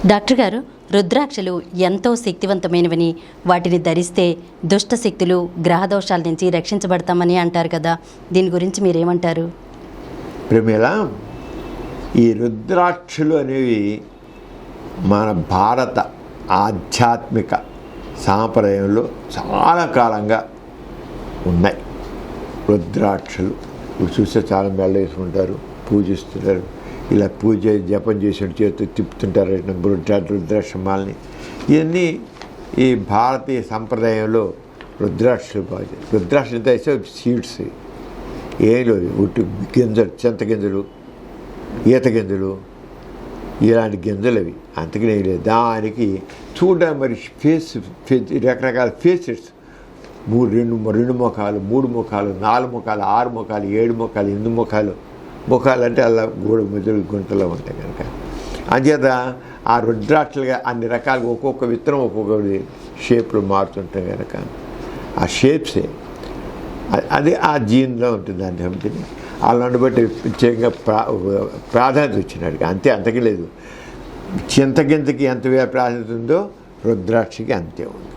Doctor గారు, రుద్రాక్షలు ఎంతో శక్తివంతమైనవని, వాటిని ధరిస్తే దుష్ట శక్తులు, గ్రహదోషాల నుంచి రక్షించబడతామని అంటారు కదా, దీని గురించి మీరేమంటారు? ప్రమేల, ఈ రుద్రాక్షలు అనేవి మన భారత ఆధ్యాత్మిక సాంప్రదాయంలో చాలా కాలంగా ఉన్నాయి. రుద్రాక్షలు చూస్తే చాలా మెల్ల వేసుకుంటారు, పూజిస్తుంటారు. ఇలా పూజ జపం చేసిన చేతి తిప్పుతుంటారు రుద్రాక్షమాలని. ఇవన్నీ ఈ భారతీయ సంప్రదాయంలో రుద్రాక్షలు బాగా. రుద్రాక్షలు ఎంత వేస్తే సీడ్స్ ఏం లేదు, ఉట్టి గింజలు, చింత గింజలు, ఈత గింజలు, ఇలాంటి గింజలు అవి అంతకనే లేదు. దానికి చూడడానికి మరి ఫేస్ రకరకాల ఫేసెస్, రెండు ముఖాలు, 3 ముఖాలు, 4 ముఖాలు, 6 ముఖాలు, 7 ముఖాలు, 8 ముఖాలు. ముఖాలు అంటే అలా గోడ మెదడు గుంటలో ఉంటాయి కనుక అంచేత ఆ రుద్రాక్షలుగా అన్ని రకాలుగా ఒక్కొక్క విత్తనం ఒక్కొక్క షేప్లో మారుతుంటాయి కనుక ఆ షేప్సే అది ఆ జీన్లో ఉంటుంది. దాన్ని సంబంధించి అలాంటి బట్టి ప్రత్యేకంగా ప్రాధాన్యత వచ్చినాడు అంతే, అంతకీ లేదు. చింతగింజకి ఎంత ప్రాధాన్యత ఉందో రుద్రాక్షకి అంతే ఉంది.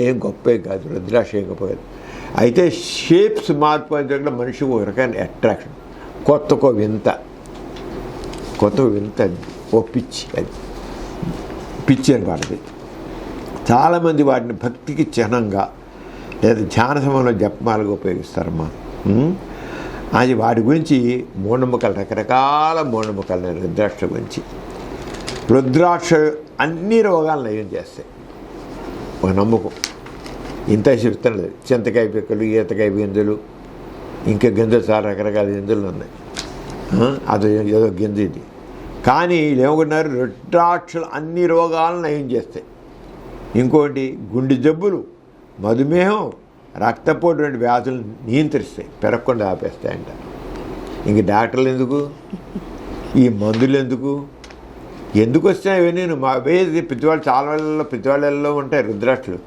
ఏం గొప్పే కాదు, రుద్రాక్ష ఏం గొప్ప కాదు. అయితే షేప్స్ మార్పు అంటే మనిషికి ఒక రకమైన అట్రాక్షన్, కొత్త వింత అది ఓ పిచ్చి, అది పిచ్చి అని పడుతుంది. చాలామంది వాటిని భక్తికి చిహ్నంగా లేదా ధ్యాన సమయంలో జపమాలుగా ఉపయోగిస్తారమ్మా. అది వాటి గురించి మూఢనమ్మకాలు, రకరకాల మూఢనమ్మకాలు రుద్రాక్ష గురించి. రుద్రాక్ష అన్ని రోగాలను నయం చేస్తాయి, ఒక నమ్మకం. ఇంత చెప్తాను, చింతకాయ పిక్కలు, ఈతకాయ గింజలు, ఇంకా గింజలు చాలా రకరకాల గింజలు ఉన్నాయి. అది ఏదో గింజ ఇది. కానీ వీళ్ళు ఏమనుకున్నారు, రుద్రాక్షలు అన్ని రోగాలను నయం చేస్తాయి. ఇంకోటి గుండె జబ్బులు, మధుమేహం, రక్తపోటు వంటి వ్యాధులను నియంత్రిస్తాయి, పెరగకుండా ఆపేస్తాయంట. ఇంక డాక్టర్లు ఎందుకు, ఈ మందులు ఎందుకు వస్తాయి ఇవన్నీ? మా వేసి ప్రతివాళ్ళలో ఉంటాయి రుద్రాక్షలు.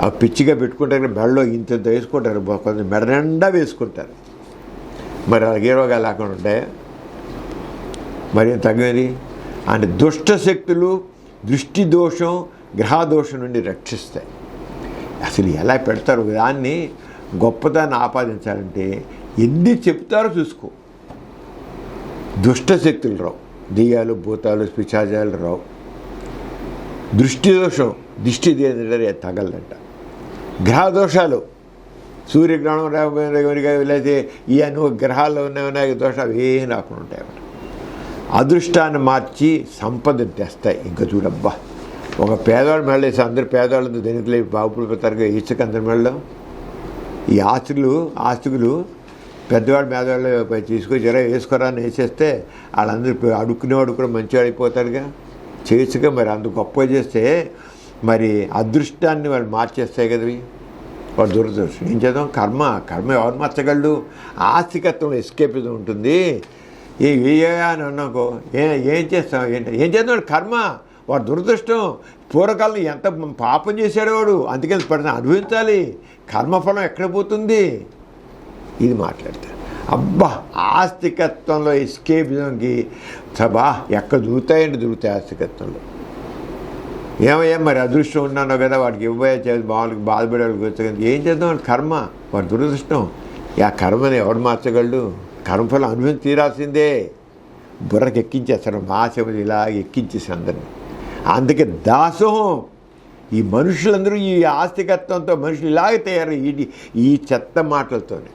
ఆ పిచ్చిగా పెట్టుకుంటారు, మెడలో ఇంత వేసుకుంటారు, కొంచెం మెడ నిండా వేసుకుంటారు. మరి అలాగే రోగాలు లేకుండా ఉంటాయా? మరి ఏం తగ్గేది అంటే దుష్ట శక్తులు, దృష్టి దోషం, గ్రహదోషం నుండి రక్షిస్తాయి. అసలు ఎలా పెడతారు దాన్ని? గొప్పదాన్ని ఆపాదించాలంటే ఎన్ని చెప్తారో చూసుకో. దుష్ట శక్తులు రావు, దెయ్యాలు, భూతాలు, పిశాచాలు రావు. దృష్టి దోషం, దిష్టి తగలదంట. గ్రహదోషాలు, సూర్యగ్రహణం లేకపోతే ఈ గ్రహాల్లో ఉన్నాయి దోషాలు ఏం రాకుండా ఉంటాయి అన్నమాట. అదృష్టాన్ని మార్చి సంపదను తెస్తాయి. ఇంకా చూడబ్బా, ఒక పేదవాడు మెడలో వేసి అందరు పేదవాళ్ళతో దేనికి బాబులు పెడతారుగా ఇసుక అందరి మెడలో. ఈ ఆస్తులు పెద్దవాడు పేదవాళ్ళు తీసుకొచ్చి వేసుకోరా అని వేసేస్తే వాళ్ళందరూ అడుక్కునేవాడు కూడా మంచివాడు అయిపోతాడుగా. చేసుగా మరి అంత గొప్పగా చేస్తే మరి అదృష్టాన్ని వాళ్ళు మార్చేస్తాయి కదా. వాడు దురదృష్టం ఏం చేద్దాం, కర్మ ఎవరు మార్చగలడు? ఆస్తికత్వం ఎస్కేపిజం ఉంటుంది. అని అన్నాకో ఏం చేస్తాం, ఏం చేద్దాం, కర్మ, వాడు దురదృష్టం. పూర్వకాలం ఎంత పాపం చేశాడు వాడు, అందుకని పడిన అనుభవించాలి. కర్మఫలం ఎక్కడ పోతుంది? ఇది మాట్లాడతారు. అబ్బా, ఆస్తికత్వంలో ఎస్కేపిజంకి సభా ఎక్కడ దొరుకుతాయి ఆస్తికత్వంలో. ఏమయ్యా మరి అదృష్టం ఉన్నానో కదా, వాడికి ఇవ్వబోయే వాళ్ళకి బాధపడేవాళ్ళకి వచ్చేది. ఏం చేద్దాం, కర్మ, వాడి దురదృష్టం. ఆ కర్మని ఎవడు మార్చగలడు? కర్మఫలం అనుభవం తీరాల్సిందే. బుర్రకి ఎక్కించేస్తారు, మాసేపటి ఇలా ఎక్కించేసి అందరినీ. అందుకే దాసోహం. ఈ మనుషులందరూ ఈ ఆస్తికత్వంతో మనుషులు ఇలాగే తయారు, ఈ చెత్త మాటలతోనే.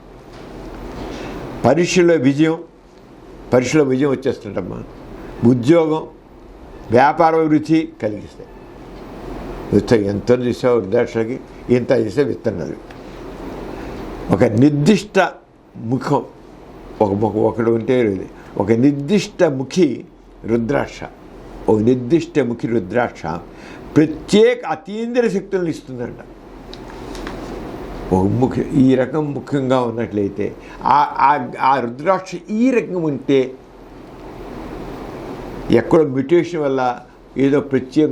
పరీక్షలో విజయం వచ్చేస్తుంటమ్మా. ఉద్యోగం, వ్యాపార అభివృద్ధి కలిగిస్తాయి. ఎంత చూసావు రుద్రాక్షలకి, ఇంత చేసే విత్తనాలు. ఒక నిర్దిష్ట ముఖం, ఒకడు ఉంటే ఒక నిర్దిష్ట ముఖి రుద్రాక్ష, ప్రత్యేక అతీంద్రియ శక్తులను ఇస్తుందంట. ఒక ముఖ్య ఈ రకం ముఖ్యంగా ఉన్నట్లయితే ఆ రుద్రాక్ష ఈ రకంగా ఉంటే ఎక్కడో మ్యూటేషన్ వల్ల ఏదో ప్రత్యేక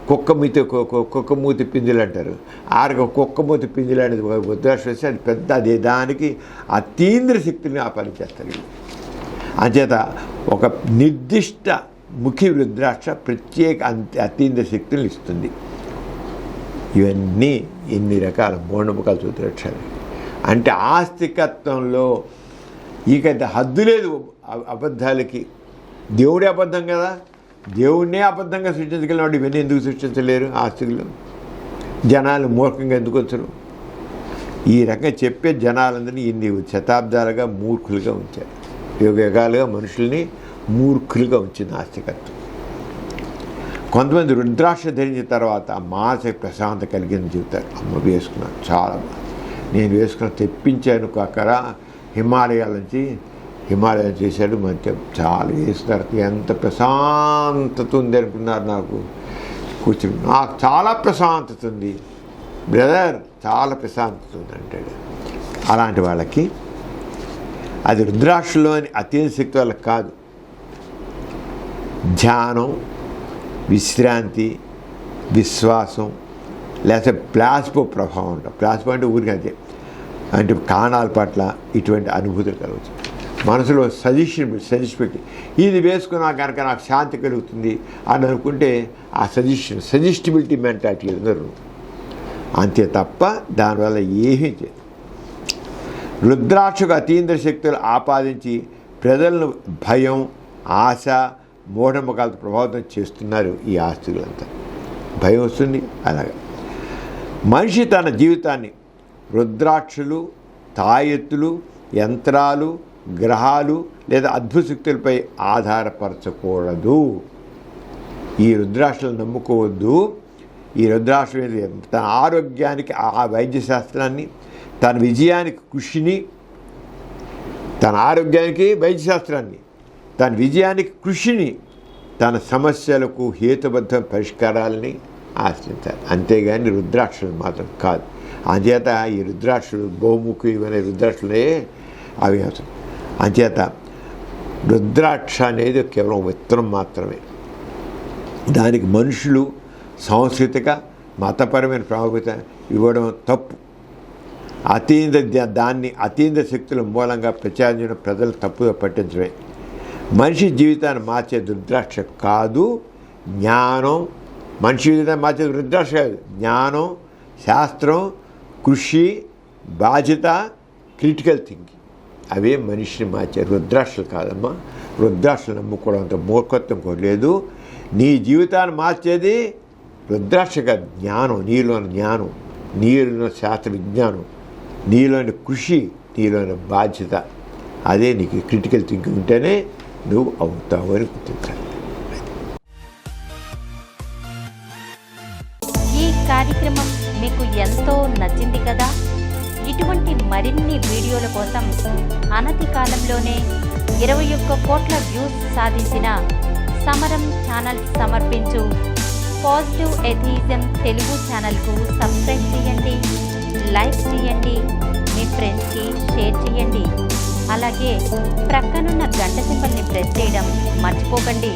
కుక్క మూతి పింజలు అంటారు. కుక్క మూతి పింజలు అనేది రుద్రాక్ష వస్తే అది పెద్ద, అదే దానికి అతీంద్ర శక్తిని ఆపాదించేస్తారు. అంచేత ఒక నిర్దిష్ట ముఖి రుద్రాక్ష ప్రత్యేక అతీంద్ర శక్తులు ఇస్తుంది. ఇవన్నీ ఎన్ని రకాల మూఢనమ్మకాల రుద్రాక్షలు అంటే ఆస్తికత్వంలో ఇక హద్దు లేదు అబద్ధాలకి. దేవుడే అబద్ధం కదా, దేవుడినే అబద్ధంగా సృష్టించగలిగిన వాడు ఇవన్నీ ఎందుకు సృష్టించలేరు? ఆస్తికులు జనాలు మూర్ఖంగా ఎందుకు వచ్చరు? ఈ రకంగా చెప్పే జనాలందరినీ ఇన్ని శతాబ్దాలుగా మూర్ఖులుగా ఉంచారు. యుగాలుగా మనుషుల్ని మూర్ఖులుగా ఉంచింది ఆస్తికత్వం. కొంతమంది రుద్రాక్ష ధరించిన తర్వాత మానసిక ప్రశాంతత కలిగింది చెబుతారు. అమ్మ వేసుకున్నాను, చాలా నేను వేసుకున్న తెప్పించాను అక్కడ హిమాలయాల నుంచి చేశాడు. మంచి చాలా వేస్తున్నారు. ఎంత ప్రశాంతత ఉంది అనుకున్నారు. నాకు కూర్చుని నాకు చాలా ప్రశాంతత ఉంది బ్రదర్, చాలా ప్రశాంతత ఉంది అంటాడు. అలాంటి వాళ్ళకి అది రుద్రాక్షలోని అతీత శక్తి వాళ్ళకి కాదు, ధ్యానం, విశ్రాంతి, విశ్వాసం, లేకపోతే ప్లాస్పో ప్రభావం ఉంటుంది. ప్లాస్పో అంటే ఊరికి అంతే, అంటే కాణాల పట్ల ఇటువంటి అనుభూతులు కలుగుతుంది. మనసులో సజెషన్ ఇది వేసుకున్నా కనుక నాకు శాంతి కలుగుతుంది అని అనుకుంటే ఆ సజెస్టిబిలిటీ మెంటాలిటీ అందరూ అంతే తప్ప దానివల్ల ఏమీ చేయదు. రుద్రాక్షకు అతీంద్ర శక్తులు ఆపాదించి ప్రజలను భయం, ఆశ, మూఢనమ్మకాలతో ప్రభావితం చేస్తున్నారు ఈ ఆస్తికులంతా. భయం వస్తుంది. అలాగే మనిషి తన జీవితాన్ని రుద్రాక్షలు, తాయెత్తులు, యంత్రాలు, గ్రహాలు లేదా అద్భుత శక్తులపై ఆధారపరచకూడదు. ఈ రుద్రాక్షలు నమ్ముకోవద్దు. ఈ రుద్రాక్షలు తన ఆరోగ్యానికి ఆ వైద్యశాస్త్రాన్ని, తన విజయానికి కృషిని, తన ఆరోగ్యానికి వైద్యశాస్త్రాన్ని, తన విజయానికి కృషిని, తన సమస్యలకు హేతుబద్ధ పరిష్కారాలని ఆశ్రయించాలి. అంతేగాని రుద్రాక్షలు మాత్రం కాదు. అంచేత ఈ రుద్రాక్షలు బహుముఖి రుద్రాక్షలే అవి అవసరం. అంచేత రుద్రాక్ష అనేది కేవలం విత్తనం మాత్రమే. దానికి మనుషులు సాంస్కృతిక మతపరమైన ప్రాముఖ్యత ఇవ్వడం తప్పు. అతీంద్ర శక్తుల మూలంగా ప్రచారం చేయడం ప్రజలు తప్పుగా పట్టించడమే. మనిషి జీవితాన్ని మార్చే రుద్రాక్ష కాదు జ్ఞానం. మనిషి జీవితాన్ని మార్చే రుద్రాక్ష కాదు జ్ఞానం, శాస్త్రం, కృషి, బాధ్యత, క్రిటికల్ థింకింగ్. అవే మనిషిని మార్చే రుద్రాక్షలు కాదమ్మా. రుద్రాక్షలు నమ్ముకోవడం అంత మూర్ఖత్వం కూడా లేదు. నీ జీవితాన్ని మార్చేది రుద్రాక్ష కాదు జ్ఞానం. నీలోని జ్ఞానం, నీలోని శాస్త్ర విజ్ఞానం, నీలోని కృషి, నీలోని బాధ్యత. అదే నీకు క్రిటికల్ థింకింగ్ ఉంటేనే నువ్వు అవుతావు అని గుర్తించాలి. ఈ కార్యక్రమం మీకు ఎంతో నచ్చింది కదా. ఇటువంటి మరిన్ని వీడియోల కోసం అనతి కాలంలోనే 21 కోట్ల వ్యూస్ సాధించిన సమరం ఛానల్ సమర్పించు పాజిటివ్ ఎథియిజం తెలుగు ఛానల్కు సబ్స్క్రైబ్ చేయండి, లైక్ చేయండి, మీ ఫ్రెండ్స్కి షేర్ చేయండి. అలాగే ప్రక్కనున్న గంట సింబల్ని ప్రెస్ చేయడం మర్చిపోకండి.